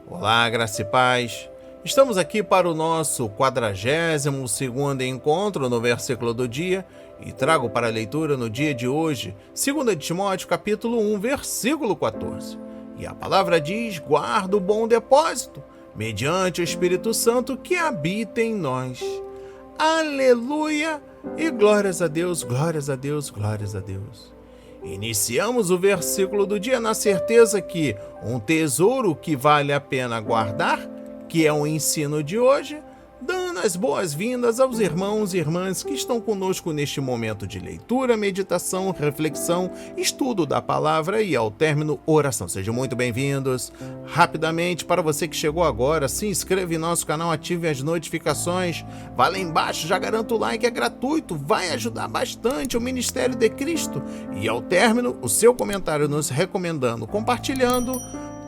Olá, graça e paz. Estamos aqui para o nosso 42º encontro no versículo do dia e trago para a leitura no dia de hoje, 2 Timóteo capítulo 1, versículo 14. E a palavra diz: guarda o bom depósito, mediante o Espírito Santo que habita em nós. Aleluia! E glórias a Deus, glórias a Deus, glórias a Deus. Iniciamos o versículo do dia na certeza que um tesouro que vale a pena guardar, que é o ensino de hoje, dando as boas-vindas aos irmãos e irmãs que estão conosco neste momento de leitura, meditação, reflexão, estudo da palavra e, ao término, oração. Sejam muito bem-vindos. Rapidamente, para você que chegou agora, se inscreve em nosso canal, ative as notificações, vá lá embaixo, já garanto o like, é gratuito, vai ajudar bastante o Ministério de Cristo. E, ao término, o seu comentário nos recomendando, compartilhando,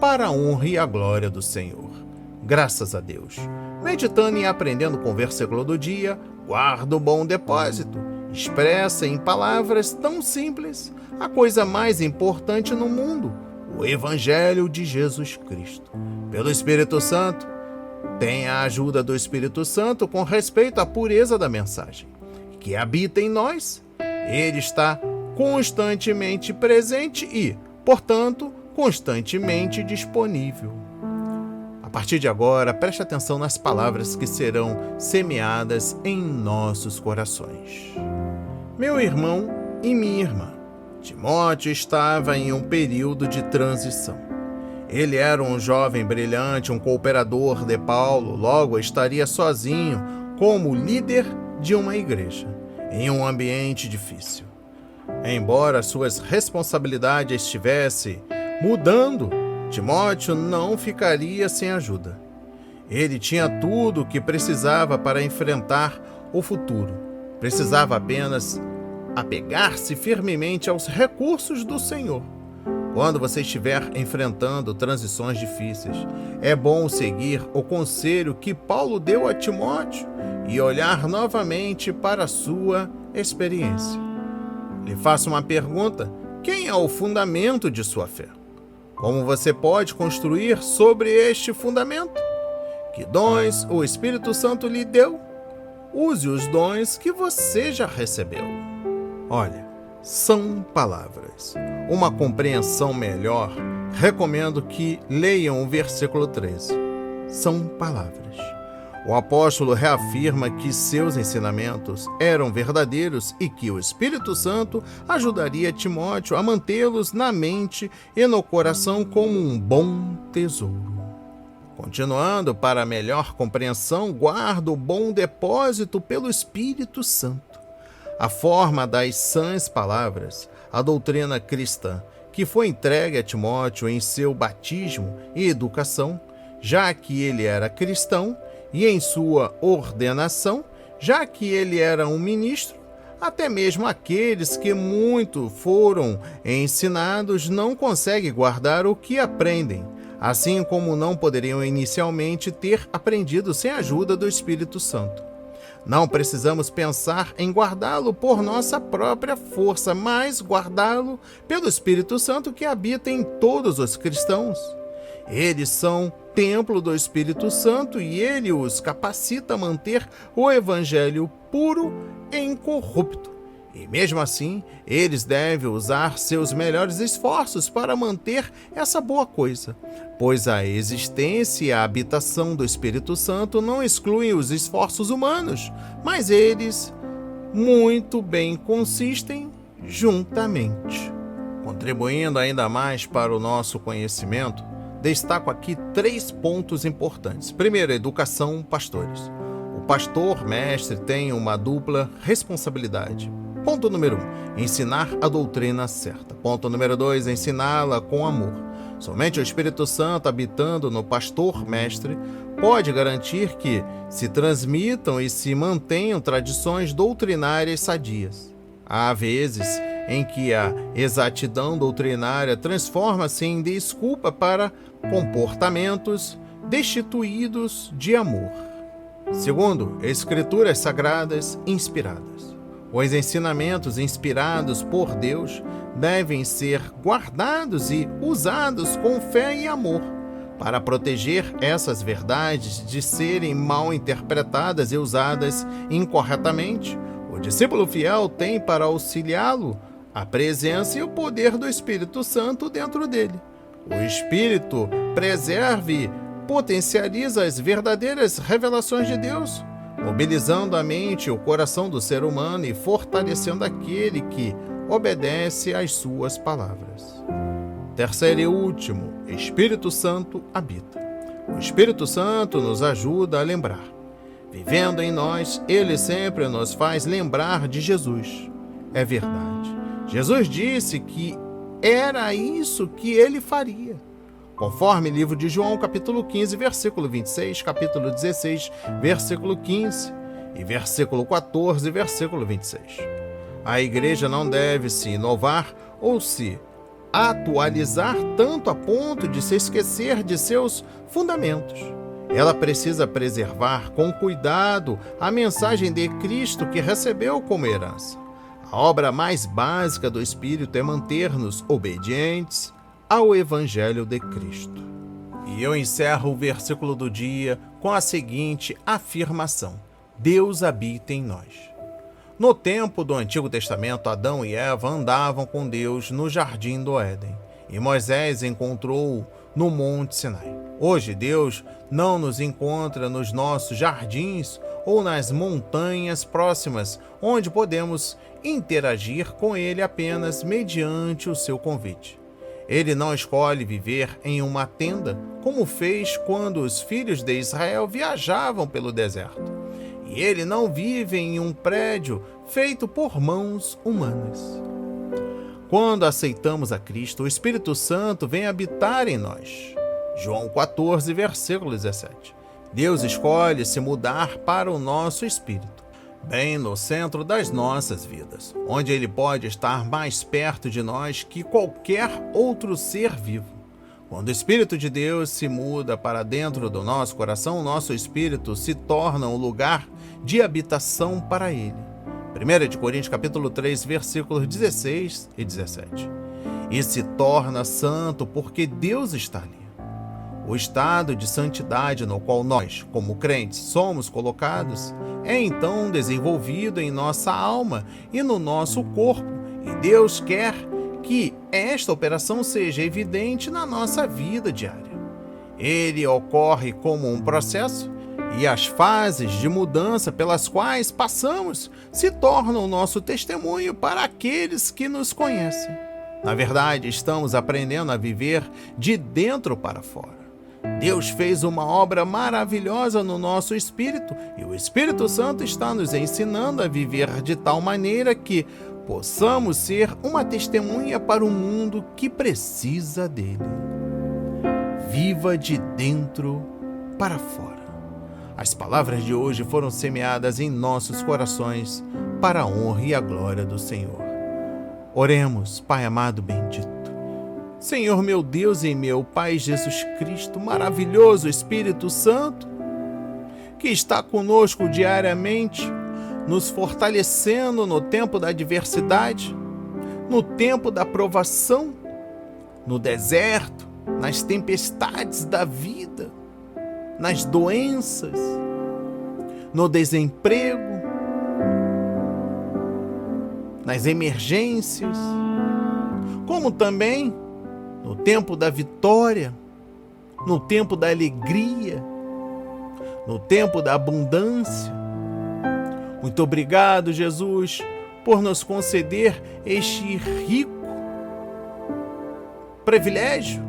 para a honra e a glória do Senhor. Graças a Deus. Meditando e aprendendo com o versículo do dia, guarda o bom depósito. Expressa em palavras tão simples a coisa mais importante no mundo, o Evangelho de Jesus Cristo. Pelo Espírito Santo, tenha a ajuda do Espírito Santo com respeito à pureza da mensagem, que habita em nós. Ele está constantemente presente e, portanto, constantemente disponível. A partir de agora, preste atenção nas palavras que serão semeadas em nossos corações. Meu irmão e minha irmã, Timóteo estava em um período de transição. Ele era um jovem brilhante, um cooperador de Paulo, logo estaria sozinho como líder de uma igreja, em um ambiente difícil. Embora suas responsabilidades estivessem mudando, Timóteo não ficaria sem ajuda. Ele tinha tudo o que precisava para enfrentar o futuro. Precisava apenas apegar-se firmemente aos recursos do Senhor. Quando você estiver enfrentando transições difíceis, é bom seguir o conselho que Paulo deu a Timóteo e olhar novamente para a sua experiência. Lhe faço uma pergunta: quem é o fundamento de sua fé? Como você pode construir sobre este fundamento? Que dons o Espírito Santo lhe deu? Use os dons que você já recebeu. Olha, são palavras. Uma compreensão melhor, recomendo que leiam o versículo 13. São palavras. O apóstolo reafirma que seus ensinamentos eram verdadeiros e que o Espírito Santo ajudaria Timóteo a mantê-los na mente e no coração como um bom tesouro. Continuando, para melhor compreensão, guarda o bom depósito pelo Espírito Santo. A forma das sãs palavras, a doutrina cristã, que foi entregue a Timóteo em seu batismo e educação, já que ele era cristão, e em sua ordenação, já que ele era um ministro, até mesmo aqueles que muito foram ensinados não conseguem guardar o que aprendem, assim como não poderiam inicialmente ter aprendido sem a ajuda do Espírito Santo. Não precisamos pensar em guardá-lo por nossa própria força, mas guardá-lo pelo Espírito Santo que habita em todos os cristãos. Eles são templo do Espírito Santo e ele os capacita a manter o Evangelho puro e incorrupto. E mesmo assim, eles devem usar seus melhores esforços para manter essa boa coisa, pois a existência e a habitação do Espírito Santo não excluem os esforços humanos, mas eles muito bem consistem juntamente. Contribuindo ainda mais para o nosso conhecimento, destaco aqui 3 pontos importantes. Primeiro, educação, pastores. O pastor-mestre tem uma dupla responsabilidade. Ponto número 1, ensinar a doutrina certa. Ponto número 2, ensiná-la com amor. Somente o Espírito Santo, habitando no pastor-mestre, pode garantir que se transmitam e se mantenham tradições doutrinárias sadias. Há vezes em que a exatidão doutrinária transforma-se em desculpa para comportamentos destituídos de amor. Segundo, escrituras sagradas inspiradas. Os ensinamentos inspirados por Deus devem ser guardados e usados com fé e amor, Para proteger essas verdades de serem mal interpretadas e usadas incorretamente, o discípulo fiel tem para auxiliá-lo a presença e o poder do Espírito Santo dentro dele. O Espírito preserva e potencializa as verdadeiras revelações de Deus, mobilizando a mente e o coração do ser humano e fortalecendo aquele que obedece às suas palavras. Terceiro e último, Espírito Santo habita. O Espírito Santo nos ajuda a lembrar. Vivendo em nós, ele sempre nos faz lembrar de Jesus. É verdade. Jesus disse que era isso que ele faria. Conforme livro de João, capítulo 15, versículo 26, capítulo 16, versículo 15 e versículo 14, versículo 26. A igreja não deve se inovar ou se atualizar tanto a ponto de se esquecer de seus fundamentos. Ela precisa preservar com cuidado a mensagem de Cristo que recebeu como herança. A obra mais básica do Espírito é manter-nos obedientes ao Evangelho de Cristo. E eu encerro o versículo do dia com a seguinte afirmação: Deus habita em nós. No tempo do Antigo Testamento, Adão e Eva andavam com Deus no jardim do Éden, e Moisés encontrou-o no Monte Sinai. Hoje, Deus não nos encontra nos nossos jardins ou nas montanhas próximas, onde podemos interagir com Ele apenas mediante o seu convite. Ele não escolhe viver em uma tenda, como fez quando os filhos de Israel viajavam pelo deserto. E ele não vive em um prédio feito por mãos humanas. Quando aceitamos a Cristo, o Espírito Santo vem habitar em nós. João 14, versículo 17. Deus escolhe se mudar para o nosso espírito, bem no centro das nossas vidas, onde Ele pode estar mais perto de nós que qualquer outro ser vivo. Quando o Espírito de Deus se muda para dentro do nosso coração, o nosso espírito se torna um lugar de habitação para Ele. 1 Coríntios capítulo 3, versículos 16 e 17. E se torna santo porque Deus está ali. O estado de santidade no qual nós, como crentes, somos colocados, é então desenvolvido em nossa alma e no nosso corpo, e Deus quer que esta operação seja evidente na nossa vida diária. Ele ocorre como um processo, e as fases de mudança pelas quais passamos se tornam nosso testemunho para aqueles que nos conhecem. Na verdade, estamos aprendendo a viver de dentro para fora. Deus fez uma obra maravilhosa no nosso espírito e o Espírito Santo está nos ensinando a viver de tal maneira que possamos ser uma testemunha para um mundo que precisa dele. Viva de dentro para fora. As palavras de hoje foram semeadas em nossos corações para a honra e a glória do Senhor. Oremos, Pai amado bendito. Senhor meu Deus e meu Pai Jesus Cristo, maravilhoso Espírito Santo, que está conosco diariamente, nos fortalecendo no tempo da adversidade, no tempo da provação, no deserto, nas tempestades da vida, nas doenças, no desemprego, nas emergências, como também no tempo da vitória, no tempo da alegria, no tempo da abundância. Muito obrigado, Jesus, por nos conceder este rico privilégio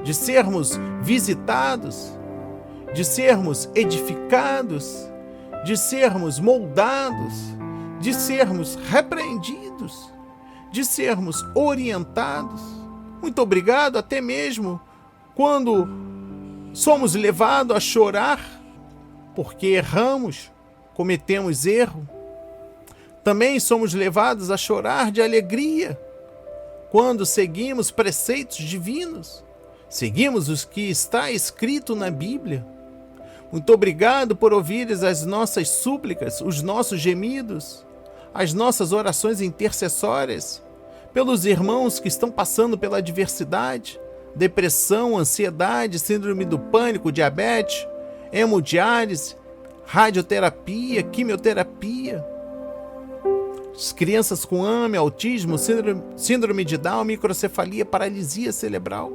de sermos visitados, de sermos edificados, de sermos moldados, de sermos repreendidos, de sermos orientados. Muito obrigado até mesmo quando somos levados a chorar porque erramos, cometemos erro. Também somos levados a chorar de alegria quando seguimos preceitos divinos, seguimos o que está escrito na Bíblia. Muito obrigado por ouvires as nossas súplicas, os nossos gemidos, as nossas orações intercessórias, pelos irmãos que estão passando pela adversidade, depressão, ansiedade, síndrome do pânico, diabetes, hemodiálise, radioterapia, quimioterapia. As crianças com AME, autismo, síndrome de Down, microcefalia, paralisia cerebral.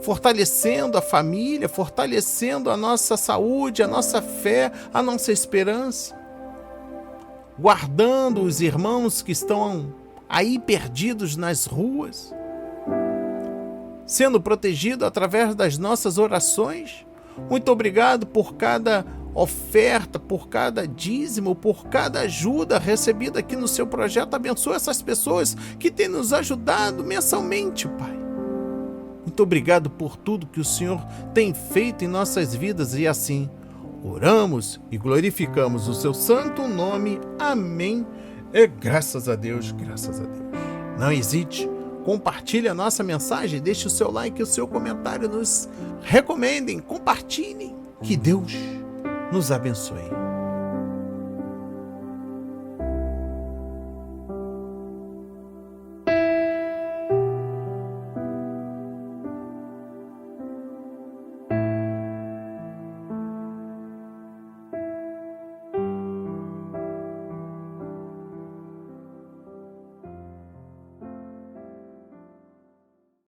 Fortalecendo a família, fortalecendo a nossa saúde, a nossa fé, a nossa esperança. Guardando os irmãos que estão aí perdidos nas ruas. Sendo protegido através das nossas orações. Muito obrigado por cada oferta, por cada dízimo, por cada ajuda recebida aqui no seu projeto. Abençoa essas pessoas que têm nos ajudado mensalmente, Pai. Muito obrigado por tudo que o Senhor tem feito em nossas vidas e assim oramos e glorificamos o seu santo nome. Amém. E graças a Deus, graças a Deus. Não hesite, compartilhe a nossa mensagem, deixe o seu like e o seu comentário, nos recomendem, compartilhem. Que Deus nos abençoe.